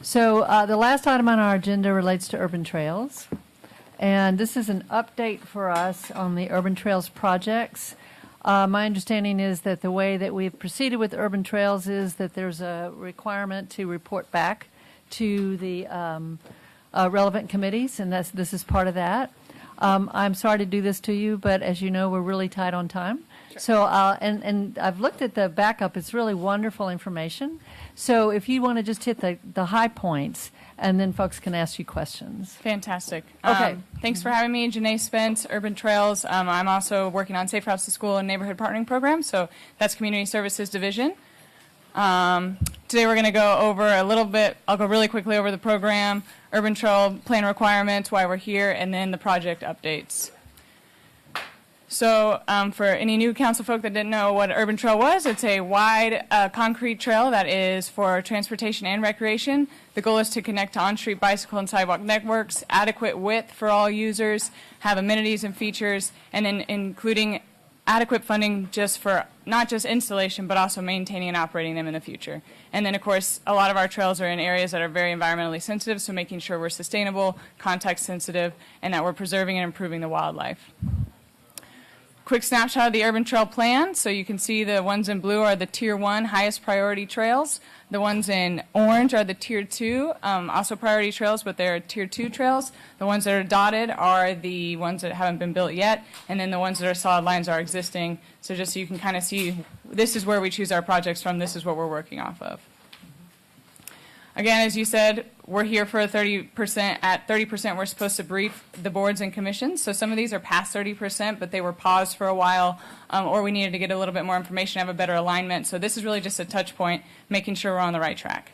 So the last item on our agenda relates to urban trails. And this is an update for us on the urban trails projects. My understanding is that the way that we've proceeded with urban trails is that there's a requirement to report back to the relevant committees, and this is part of that. I'm sorry to do this to you, but as you know, we're really tight on time. Sure. So, and I've looked at the backup. It's really wonderful information. So if you want to just hit the high points, and then folks can ask you questions. Fantastic. Okay. Thanks for having me, Janae Spence, Urban Trails. I'm also working on Safe Routes to School and Neighborhood Partnering Program, so that's Community Services Division. Today we're going to go over a little bit, I'll go really quickly over the program, urban trail plan requirements, why we're here, and then the project updates. So for any new council folk that didn't know what an urban trail was, it's a wide concrete trail that is for transportation and recreation. The goal is to connect to on-street bicycle and sidewalk networks, adequate width for all users, have amenities and features, and then including adequate funding just for not just installation, but also maintaining and operating them in the future. And then, of course, a lot of our trails are in areas that are very environmentally sensitive, so making sure we're sustainable, context sensitive, and that we're preserving and improving the wildlife. Quick snapshot of the urban trail plan. So you can see the ones in blue are the tier 1 highest priority trails. The ones in orange are the tier 2, also priority trails, but they're tier 2 trails. The ones that are dotted are the ones that haven't been built yet, and then the ones that are solid lines are existing. So just so you can kind of see, this is where we choose our projects from, this is what we're working off of. Again, as you said, we're here for 30%. At 30%, we're supposed to brief the boards and commissions. So some of these are past 30%, but they were paused for a while, or we needed to get a little bit more information, have a better alignment. So this is really just a touch point, making sure we're on the right track.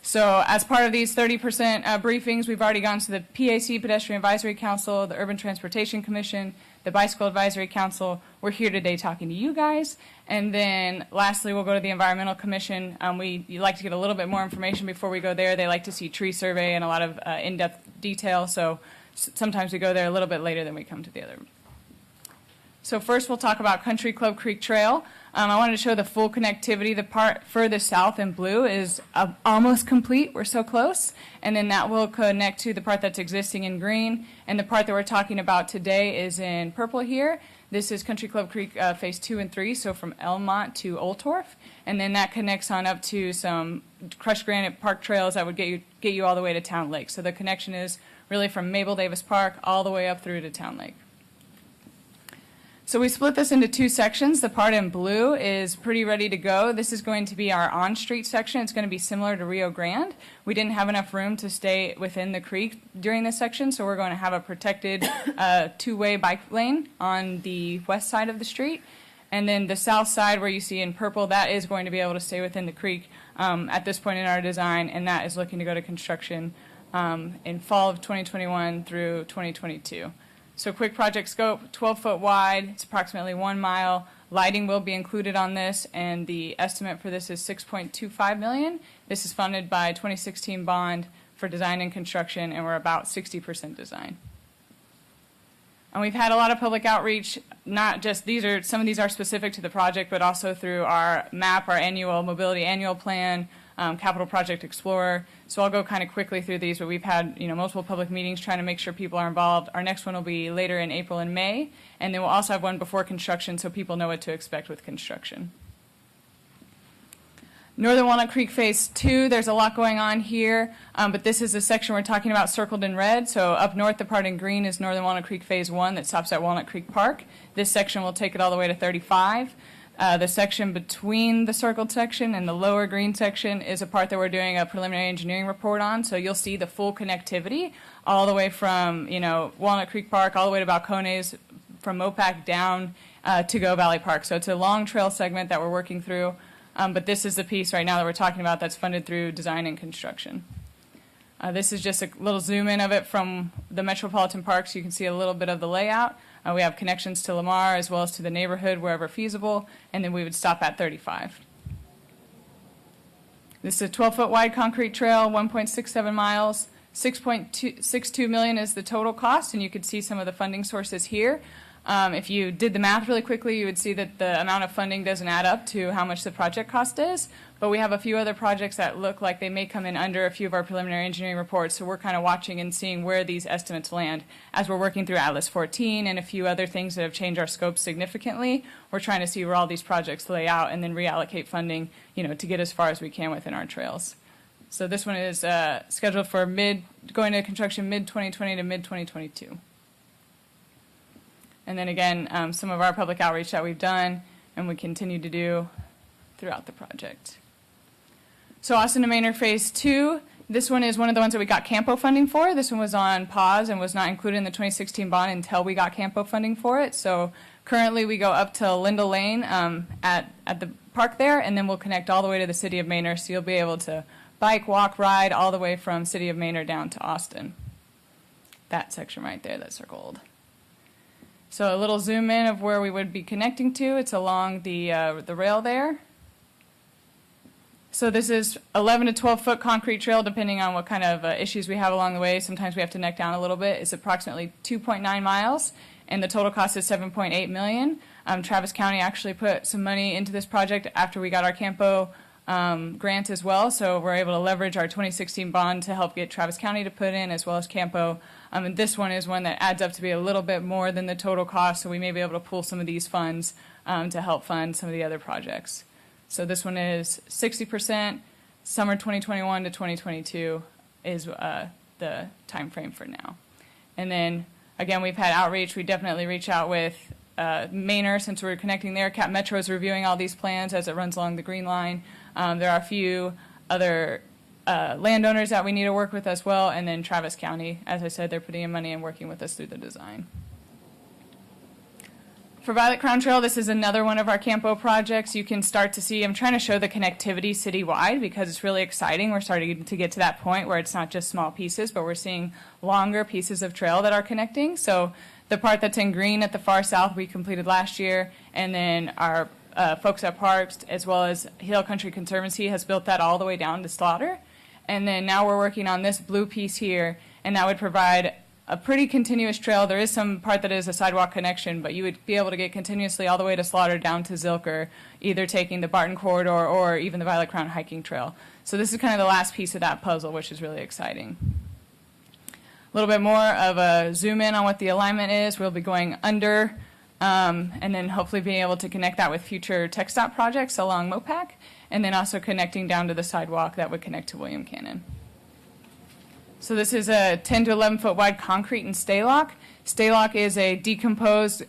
So as part of these 30% briefings, we've already gone to the PAC, Pedestrian Advisory Council, the Urban Transportation Commission, the Bicycle Advisory Council. We're here today talking to you guys. And then lastly, we'll go to the Environmental Commission. You like to get a little bit more information before we go there. They like to see tree survey and a lot of in-depth detail. So sometimes we go there a little bit later than we come to the other. So first we'll talk about Country Club Creek Trail. I wanted to show the full connectivity. The part further south in blue is almost complete. We're so close. And then that will connect to the part that's existing in green. And the part that we're talking about today is in purple here. This is Country Club Creek Phase 2 and 3, so from Elmont to Oltorf. And then that connects on up to some crushed granite park trails that would get you all the way to Town Lake. So the connection is really from Mabel Davis Park all the way up through to Town Lake. So we split this into 2 sections. The part in blue is pretty ready to go. This is going to be our on-street section. It's going to be similar to Rio Grande. We didn't have enough room to stay within the creek during this section, so we're going to have a protected 2-way bike lane on the west side of the street. And then the south side, where you see in purple, that is going to be able to stay within the creek at this point in our design, and that is looking to go to construction in fall of 2021 through 2022. So quick project scope, 12-foot wide, it's approximately 1 mile. Lighting will be included on this, and the estimate for this is $6.25 million. This is funded by 2016 bond for design and construction, and we're about 60% design. And we've had a lot of public outreach, not just some of these are specific to the project, but also through our MAP, our annual mobility annual plan, Capital Project Explorer. So I'll go kind of quickly through these, but we've had multiple public meetings trying to make sure people are involved. Our next one will be later in April and May, and then we'll also have one before construction so people know what to expect with construction. Northern Walnut Creek Phase 2, there's a lot going on here, but this is the section we're talking about circled in red. So up north, the part in green is Northern Walnut Creek Phase 1 that stops at Walnut Creek Park. This section will take it all the way to 35. The section between the circled section and the lower green section is a part that we're doing a preliminary engineering report on. So you'll see the full connectivity all the way from Walnut Creek Park all the way to Balcones, from Mopac down to Go Valley Park. So it's a long trail segment that we're working through. But this is the piece right now that we're talking about that's funded through design and construction. This is just a little zoom in of it from the metropolitan parks. You can see a little bit of the layout. We have connections to Lamar as well as to the neighborhood wherever feasible, and then we would stop at 35. This is a 12-foot wide concrete trail, 1.67 miles, $6.62 million is the total cost, and you can see some of the funding sources here. If you did the math really quickly, you would see that the amount of funding doesn't add up to how much the project cost is. But we have a few other projects that look like they may come in under a few of our preliminary engineering reports, so we're kind of watching and seeing where these estimates land. As we're working through Atlas 14 and a few other things that have changed our scope significantly, we're trying to see where all these projects lay out and then reallocate funding, to get as far as we can within our trails. So this one is scheduled for going to construction mid-2020 to mid-2022. And then again, some of our public outreach that we've done and we continue to do throughout the project. So Austin to Manor Phase 2, this one is one of the ones that we got Campo funding for. This one was on pause and was not included in the 2016 bond until we got Campo funding for it. So currently we go up to Linda Lane at the park there, and then we'll connect all the way to the city of Manor, so you'll be able to bike, walk, ride all the way from city of Manor down to Austin. That section right there that's circled. So a little zoom in of where we would be connecting to. It's along the rail there. So this is 11 to 12 foot concrete trail, depending on what kind of issues we have along the way. Sometimes we have to neck down a little bit. It's approximately 2.9 miles, and the total cost is $7.8 million. Travis County actually put some money into this project after we got our Campo grant as well, so we're able to leverage our 2016 bond to help get Travis County to put in, as well as Campo. And this one is one that adds up to be a little bit more than the total cost, so we may be able to pull some of these funds to help fund some of the other projects. So this one is 60%, summer 2021 to 2022 is the time frame for now. And then, again, we've had outreach. We definitely reach out with Manor, since we're connecting there. Cap Metro is reviewing all these plans as it runs along the green line. There are a few other landowners that we need to work with as well, and then Travis County, as I said, they're putting in money and working with us through the design. For Violet Crown Trail, this is another one of our Campo projects. You can start to see, I'm trying to show the connectivity citywide because it's really exciting. We're starting to get to that point where it's not just small pieces, but we're seeing longer pieces of trail that are connecting. So the part that's in green at the far south we completed last year, and then our folks at Parks, as well as Hill Country Conservancy, has built that all the way down to Slaughter. And then now we're working on this blue piece here, and that would provide a pretty continuous trail. There is some part that is a sidewalk connection, but you would be able to get continuously all the way to Slaughter down to Zilker, either taking the Barton Corridor or even the Violet Crown hiking trail. So this is kind of the last piece of that puzzle, which is really exciting. A little bit more of a zoom in on what the alignment is. We'll be going under and then hopefully being able to connect that with future TechStop projects along MOPAC, and then also connecting down to the sidewalk that would connect to William Cannon. So this is a 10 to 11 foot wide concrete and staylock. Staylock is a decomposed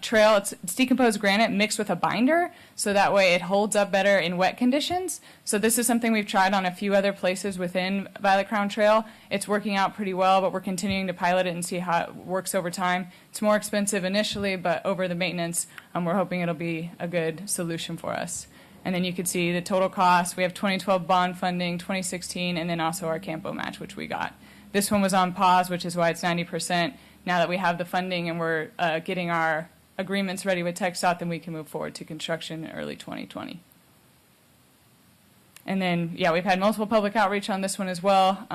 trail. It's decomposed granite mixed with a binder, so that way it holds up better in wet conditions. So this is something we've tried on a few other places within Violet Crown Trail. It's working out pretty well, but we're continuing to pilot it and see how it works over time. It's more expensive initially, but over the maintenance, we're hoping it'll be a good solution for us. And then you can see the total cost. We have 2012 bond funding, 2016, and then also our Campo match, which we got. This one was on pause, which is why it's 90%. Now that we have the funding and we're getting our agreements ready with TechStop, then we can move forward to construction in early 2020. And then, yeah, we've had multiple public outreach on this one as well.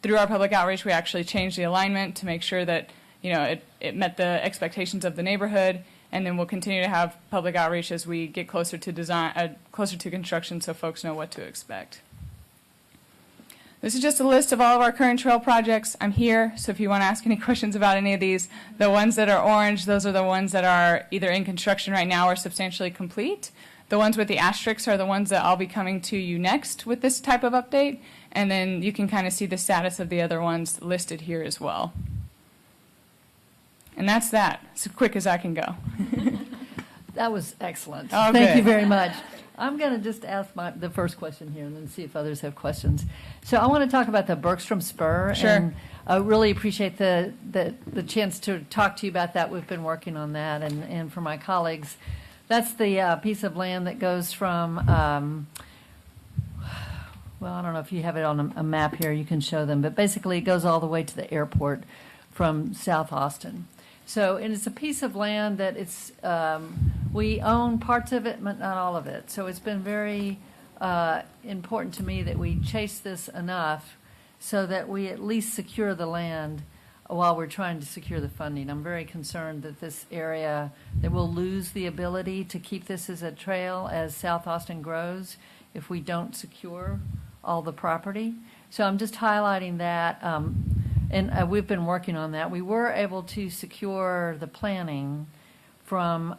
Through our public outreach, we actually changed the alignment to make sure that, it met the expectations of the neighborhood. And then we'll continue to have public outreach as we get closer to design, closer to construction, so folks know what to expect. This is just a list of all of our current trail projects. I'm here, so if you want to ask any questions about any of these, the ones that are orange, those are the ones that are either in construction right now or substantially complete. The ones with the asterisks are the ones that I'll be coming to you next with this type of update, and then you can kind of see the status of the other ones listed here as well. And that's that, as quick as I can go. That was excellent. Oh, Thank good. you very much. I'm going to just ask the first question here and then see if others have questions. So I want to talk about the Bergstrom Spur. Sure. And I really appreciate the chance to talk to you about that. We've been working on that. And for my colleagues, that's the piece of land that goes from, well, I don't know if you have it on a map here. You can show them. But basically, it goes all the way to the airport from South Austin. So, and it's a piece of land that it's, we own parts of it, but not all of it. So it's been very important to me that we chase this enough so that we at least secure the land while we're trying to secure the funding. I'm very concerned that this area, that we'll lose the ability to keep this as a trail as South Austin grows if we don't secure all the property. So I'm just highlighting that, and we've been working on that. We were able to secure the planning from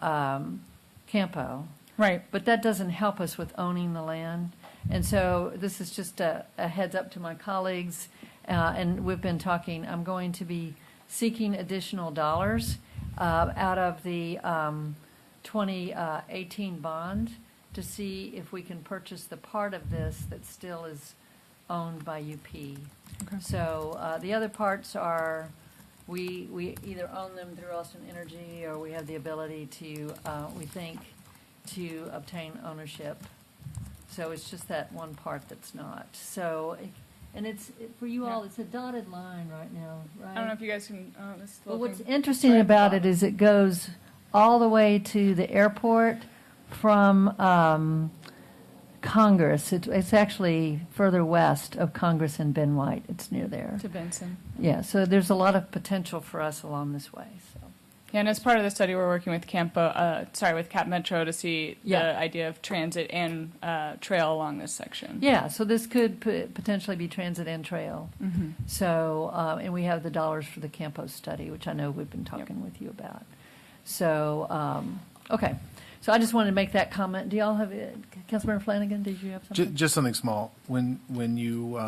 Campo. Right. But that doesn't help us with owning the land. And so this is just a heads up to my colleagues. And we've been talking, I'm going to be seeking additional dollars out of the 2018 bond to see if we can purchase the part of this that still is owned by UP. Okay. So the other parts are, we either own them through Austin Energy or we have the ability to, we think, to obtain ownership. So it's just that one part that's not. So, and for you all, it's a dotted line right now, right? I don't know if you guys can. This Well, little what's thing. interesting Right. about it is it goes all the way to the airport from Congress. It's actually further west of Congress and Ben White. It's near there. To Benson. Yeah, so there's a lot of potential for us along this way. So. Yeah, and as part of the study, we're working with with Cap Metro to see Yeah. the idea of transit and trail along this section. Yeah, so this could potentially be transit and trail. Mm-hmm. So, and we have the dollars for the Campos study, which I know we've been talking with you about. So, okay. So I just wanted to make that comment. Do y'all have it? Councilmember Flanagan, did you have something? Just something small. When you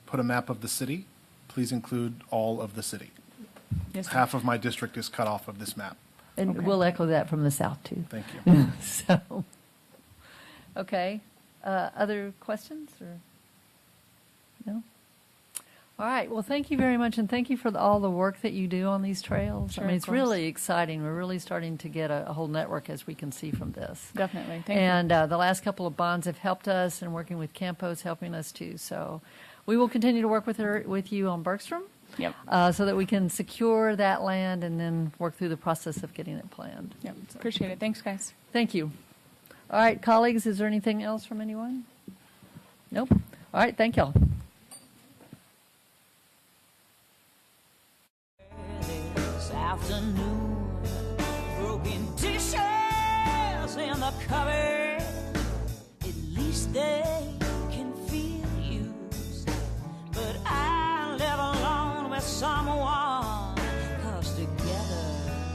put a map of the city, please include all of the city. Yes, sir. Half of my district is cut off of this map. And Okay. we'll echo that from the south, too. Thank you. So, okay. Other questions or no? All right. Well, thank you very much, and thank you for all the work that you do on these trails. Sure, I mean, of it's course. really exciting. We're really starting to get a whole network, as we can see from this. Definitely. Thank And the last couple of bonds have helped us, and working with Campos helping us too. So, we will continue to work with you on Bergstrom. you. Yep. So that we can secure that land and then work through the process of getting it planned. Yep. Appreciate it. Thanks, guys. Thank you. All right, colleagues, is there anything else from anyone? Nope. All right, thank y'all. This afternoon, broken dishes in the cupboard. At least they can feel used. But I live alone with someone, 'cause together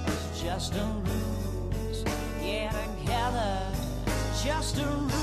it's just a ruse. Yeah, together it's just a ruse.